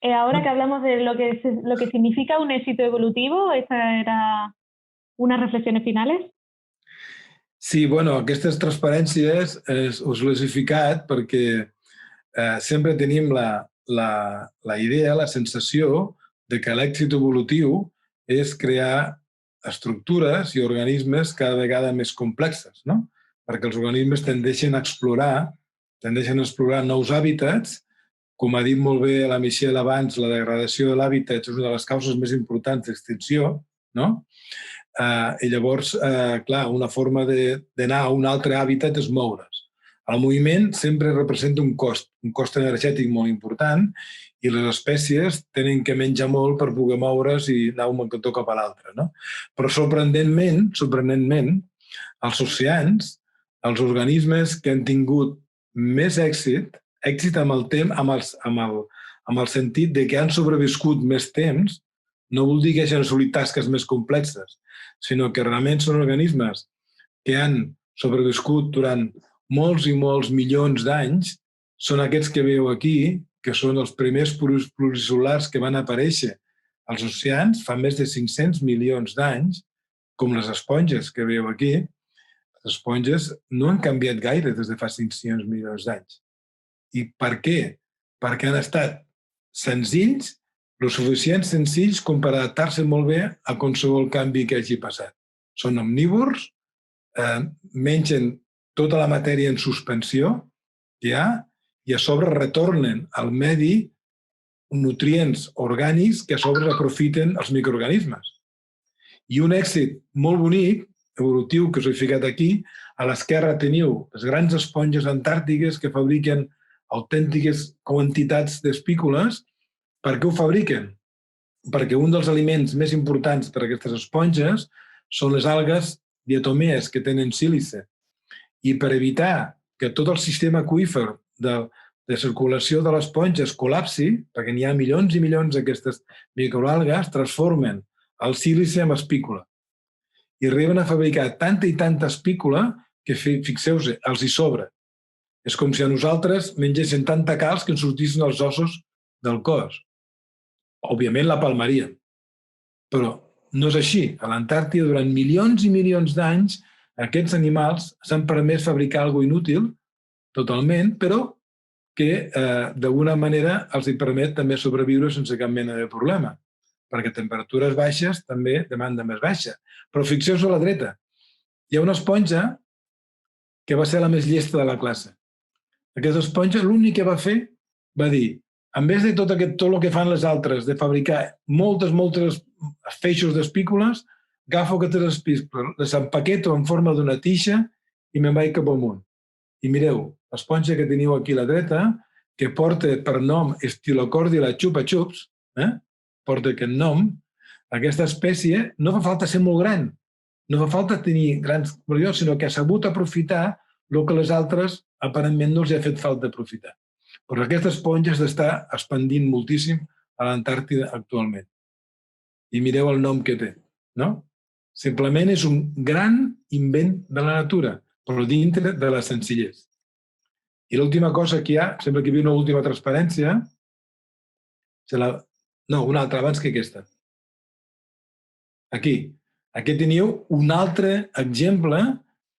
Ahora que hablamos de lo que significa un éxito evolutivo, ¿esta era unes reflexiones finales? Sí, bueno, aquestes transparències us l'he ficat perquè sempre tenim la idea, la sensació de que l'èxit evolutiu és crear estructures i organismes cada vegada més complexes, no? Perquè els organismes tendeixen a explorar nous hàbitats. Com ha dit molt bé la Michelle abans, la degradació de l'hàbitat és una de les causes més importants d'extinció, no? I llavors, clar, una forma d'anar a un altre hàbitat és moure's. El moviment sempre representa un cost energètic molt important, i les espècies tenen que menjar molt per poder moure's i anar un cantó cap a l'altre, no? Però sorprenentment, els oceans, els organismes que han tingut més èxit amb el temps, amb el sentit de que han sobreviscut més temps, no vol dir que hagin assolit tasques més complexes, sinó que realment són organismes que han sobreviscut durant molts i molts milions d'anys, són aquests que veieu aquí, que són els primers pluricelulars que van aparèixer als oceans fa més de 500 milions d'anys, com les esponges que veieu aquí. Les esponges no han canviat gaire des de fa 500 milions d'anys. I per què? Perquè han estat senzills, lo suficient senzills com per adaptar-se molt bé a qualsevol canvi que hagi passat. Són omnívors, mengen tota la matèria en suspensió que hi ha i a sobre retornen al medi nutrients orgànics que a sobre aprofiten els microorganismes. I un èxit molt bonic, evolutiu, que us he ficat aquí, a l'esquerra teniu les grans esponges antàrtiques que fabriquen autèntiques quantitats d'espícules. Per què ho fabriquen? Perquè un dels aliments més importants per a aquestes esponges són les algues diatomees que tenen sílice. I per evitar que tot el sistema aqüífer de circulació de l'esponja es col·lapsi, perquè n'hi ha milions i milions d'aquestes microalgues, transformen el sílice en espícula. I arriben a fabricar tanta i tanta espícula que, fixeu-vos, els hi sobra. És com si a nosaltres mengéssim tanta calç que ens sortissin els ossos del cos. Òbviament la palmaríem, però no és així. A l'Antàrtida, durant milions i milions d'anys, aquests animals s'han permès fabricar alguna cosa inútil, totalment, però que d'alguna manera els hi permet també sobreviure sense cap mena de problema, perquè temperatures baixes també demanda més baixa. Però fixeu-vos a la dreta, hi ha una esponja que va ser la més llesta de la classe. Aquesta esponja l'únic que va fer va dir, en vez de tot el que fan les altres, de fabricar moltes feixos d'espícules, agafo aquestes espícules, les empaqueto en forma d'una tixa i me'n vaig cap amunt. I mireu, l'esponja que teniu aquí a la dreta, que porta per nom Stylocordia chupa-chups, porta aquest nom, aquesta espècie no fa falta ser molt gran, no fa falta tenir grans variacions, sinó que ha sabut aprofitar el que les altres aparentment no els ha fet falta aprofitar. Però aquesta esponja s'està expandint moltíssim a l'Antàrtida actualment. I mireu el nom que té, no? Simplement és un gran invent de la natura, però dintre de la senzillesa. I l'última cosa que hi ha, sempre que hi havia una última transparència, no, una altra abans que aquesta. Aquí. Aquí teniu un altre exemple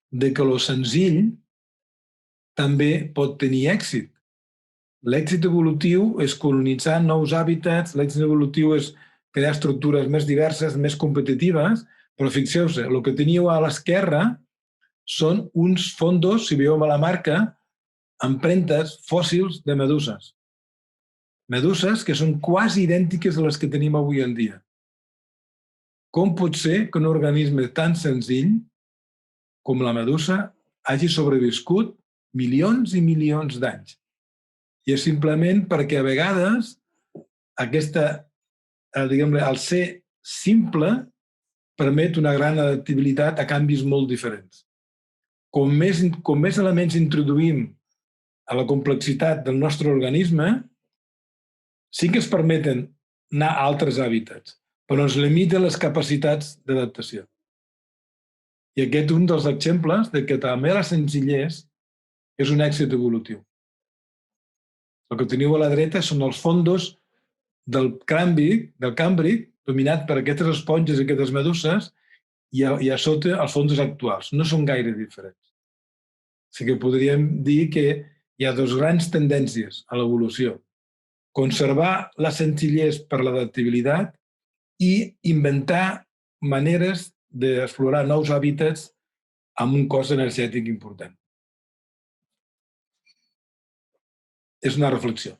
de que lo senzill també pot tenir èxit. L'èxit evolutiu és colonitzar nous hàbitats, l'èxit evolutiu és crear estructures més diverses, més competitives, però fixeu-vos, el que teniu a l'esquerra són uns fondos, si veieu a la marca, empremtes fòssils de meduses. Meduses que són quasi idèntiques a les que tenim avui en dia. Com pot ser que un organisme tan senzill com la medusa hagi sobreviscut milions i milions d'anys? I és simplement perquè a vegades el ser simple permet una gran adaptabilitat a canvis molt diferents. Com més elements introduïm a la complexitat del nostre organisme, sí que es permeten anar a altres hàbitats, però ens limiten les capacitats d'adaptació. I aquest és un dels exemples de que també la senzillesa és un èxit evolutiu. El que teniu a la dreta són els fondos del Càmbric, dominat per aquestes esponges i aquestes meduses, i a sota els fons actuals. No són gaire diferents. O sigui que podríem dir que hi ha dues grans tendències a l'evolució. Conservar la senzillesa per l'adaptabilitat i inventar maneres d'explorar nous hàbitats amb un cost energètic important. És una reflexió.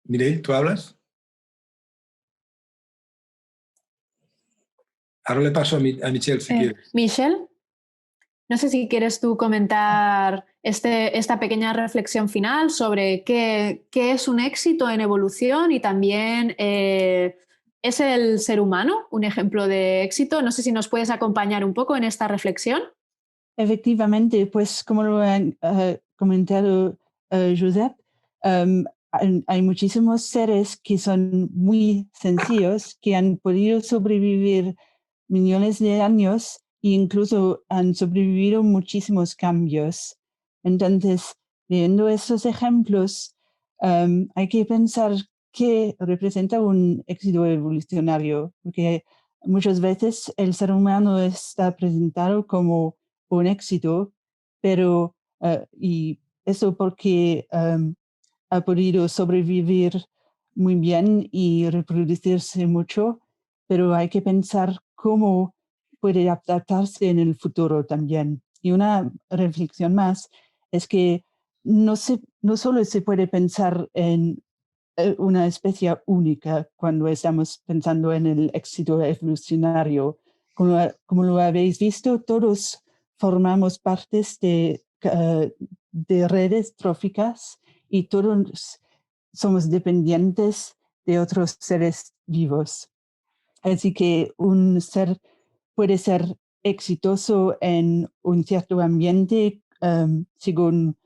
Mireille, ¿tú hablas? Ahora le paso a Michelle, si quieres. Michelle, no sé si quieres tú comentar esta pequeña reflexión final sobre qué es un éxito en evolución y también ¿es el ser humano un ejemplo de éxito? No sé si nos puedes acompañar un poco en esta reflexión. Efectivamente, pues como lo ha comentado Josep, hay muchísimos seres que son muy sencillos, que han podido sobrevivir millones de años e incluso han sobrevivido muchísimos cambios. Entonces, viendo estos ejemplos, hay que pensar qué representa un éxito evolucionario, porque muchas veces el ser humano está presentado como un éxito, pero y eso porque ha podido sobrevivir muy bien y reproducirse mucho, pero hay que pensar cómo puede adaptarse en el futuro también. Y una reflexión más es que no solo se puede pensar en una especie única cuando estamos pensando en el éxito evolucionario. Como lo habéis visto, todos formamos partes de redes tróficas y todos somos dependientes de otros seres vivos. Así que un ser puede ser exitoso en un cierto ambiente según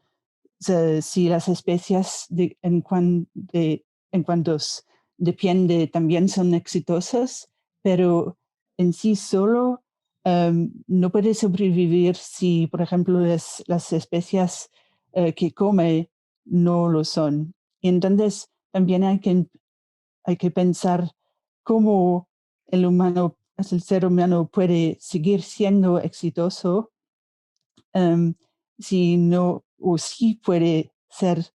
si las especies en cuantos depende también son exitosas, pero en sí solo no puede sobrevivir si, por ejemplo, las especies que come no lo son. Y entonces también hay que pensar cómo el ser humano puede seguir siendo exitoso si no, o sí puede ser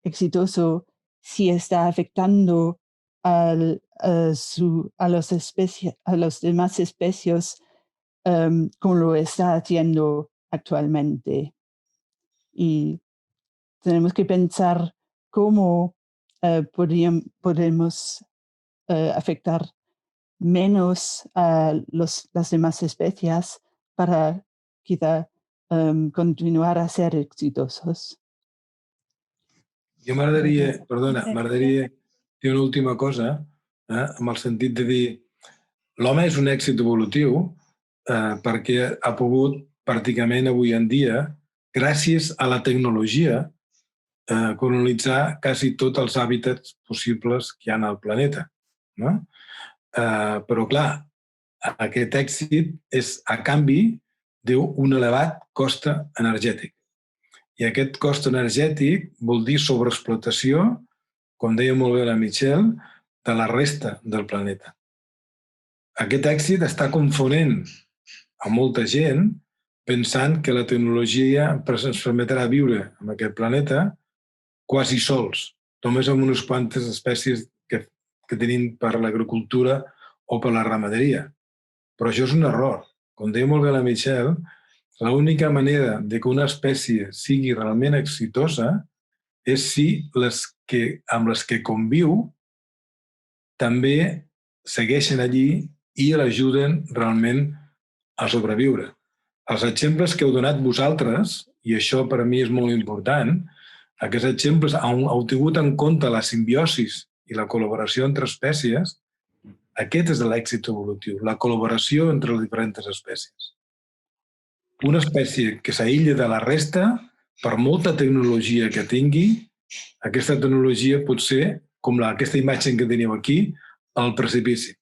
exitoso si está afectando a las demás especies como lo está haciendo actualmente. Y tenemos que pensar cómo podemos afectar menos a las demás especies para quizá continuar a ser exitosos. Jo m'agradaria dir una última cosa, amb el sentit de dir l'home és un èxit evolutiu perquè ha pogut pràcticament avui en dia, gràcies a la tecnologia, colonitzar quasi tots els hàbitats possibles que hi ha al planeta. No? Però, clar, aquest èxit és a canvi d'un elevat cost energètic. I aquest cost energètic vol dir sobreexplotació, com deia molt bé la Michelle, de la resta del planeta. Aquest èxit està confonent a molta gent pensant que la tecnologia ens permetrà viure en aquest planeta quasi sols, només amb unes quantes espècies que tenim per l'agricultura o per la ramaderia. Però això és un error. Com deia molt bé la Michelle, l'única manera de que una espècie sigui realment exitosa és si amb les que conviu també segueixen allí i l'ajuden realment a sobreviure. Els exemples que heu donat vosaltres, i això per a mi és molt important, aquests exemples heu tingut en compte la simbiosis i la col·laboració entre espècies, aquest és l'èxit evolutiu, la col·laboració entre les diferents espècies. Una espècie que s'aïlla de la resta, per molta tecnologia que tingui, aquesta tecnologia pot ser, com aquesta imatge que teniu aquí, el precipici.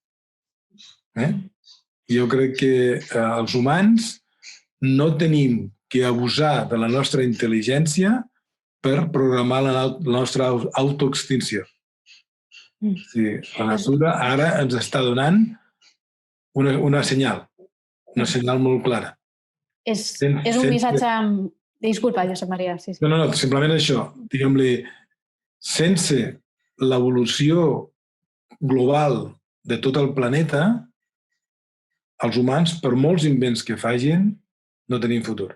Jo crec que els humans no tenim que abusar de la nostra intel·ligència per programar la nostra autoextinció. Sí, la natura ara ens està donant una senyal molt clara. És un missatge... Disculpa, Josep Maria. Sí. No, simplement això. Diguem-li, sense l'evolució global de tot el planeta, els humans, per molts invents que facin, no tenim futur.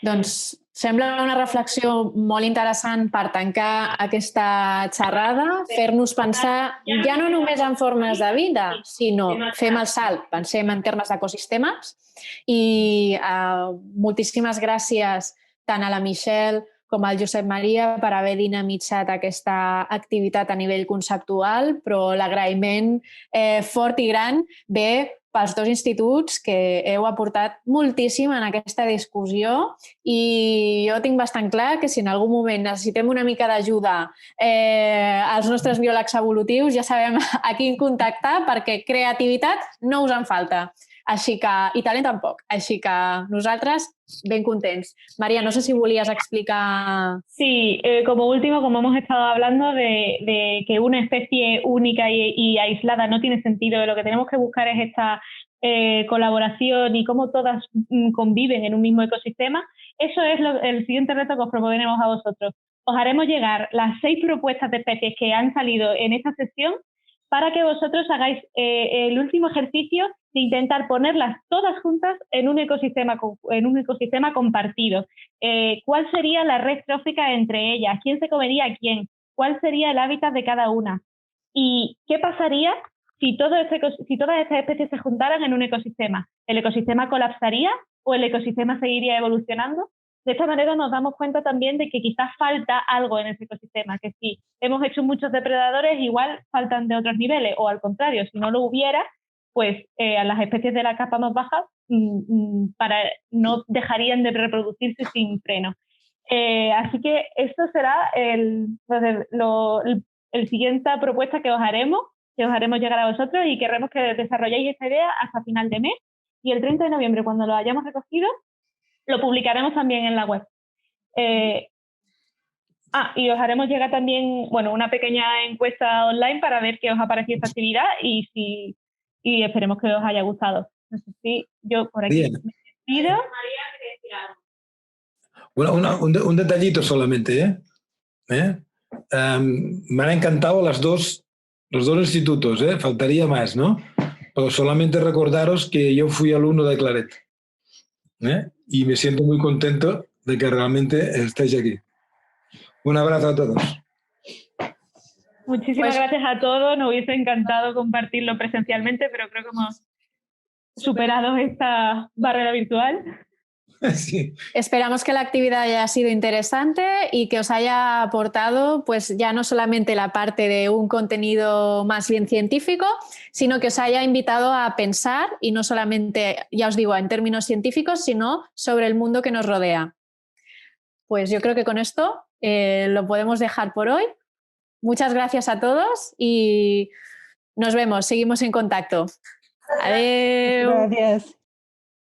Doncs sembla una reflexió molt interessant per tancar aquesta xerrada, fer-nos pensar ja no només en formes de vida, sinó fem el salt, pensem en termes d'ecosistemes i moltíssimes gràcies tant a la Michelle com al Josep Maria per haver dinamitzat aquesta activitat a nivell conceptual, però l'agraïment fort i gran ve pels dos instituts que heu aportat moltíssim en aquesta discussió i jo tinc bastant clar que si en algun moment necessitem una mica d'ajuda als nostres biòlegs evolutius ja sabem a qui contactar perquè creativitat no us en falta. I talent tampoc. Així que nosaltres ben contents. María, no sé si volías explicar... Sí, como último, como hemos estado hablando de que una especie única y aislada no tiene sentido, lo que tenemos que buscar es esta colaboración y cómo todas conviven en un mismo ecosistema. Eso es el siguiente reto que os proponemos a vosotros. Os haremos llegar las 6 propuestas de especies que han salido en esta sesión para que vosotros hagáis el último ejercicio de intentar ponerlas todas juntas en un ecosistema compartido. ¿Cuál sería la red trófica entre ellas? ¿Quién se comería a quién? ¿Cuál sería el hábitat de cada una? ¿Y qué pasaría si todas estas especies se juntaran en un ecosistema? ¿El ecosistema colapsaría o el ecosistema seguiría evolucionando? De esta manera nos damos cuenta también de que quizás falta algo en ese ecosistema, que si hemos hecho muchos depredadores, igual faltan de otros niveles, o al contrario, si no lo hubiera, pues a las especies de la capa más baja no dejarían de reproducirse sin freno. Así que esto será el siguiente propuesta que os haremos llegar a vosotros y queremos que desarrolléis esta idea hasta final de mes y el 30 de noviembre, cuando lo hayamos recogido, lo publicaremos también en la web. Y os haremos llegar también una pequeña encuesta online para ver qué os ha parecido esta actividad y esperemos que os haya gustado. No sé si yo por aquí me despido. Un detallito solamente. Me han encantado los dos institutos, faltaría más, ¿no? Pero solamente recordaros que yo fui alumno de Claret. Y me siento muy contento de que realmente estéis aquí. Un abrazo a todos. Muchísimas gracias a todos. Nos hubiese encantado compartirlo presencialmente, pero creo que hemos superado esta barrera virtual. Sí. Esperamos que la actividad haya sido interesante y que os haya aportado pues ya no solamente la parte de un contenido más bien científico, sino que os haya invitado a pensar y no solamente, ya os digo, en términos científicos, sino sobre el mundo que nos rodea. Pues yo creo que con esto lo podemos dejar por hoy. Muchas gracias a todos y nos vemos, seguimos en contacto. Adiós. Gracias.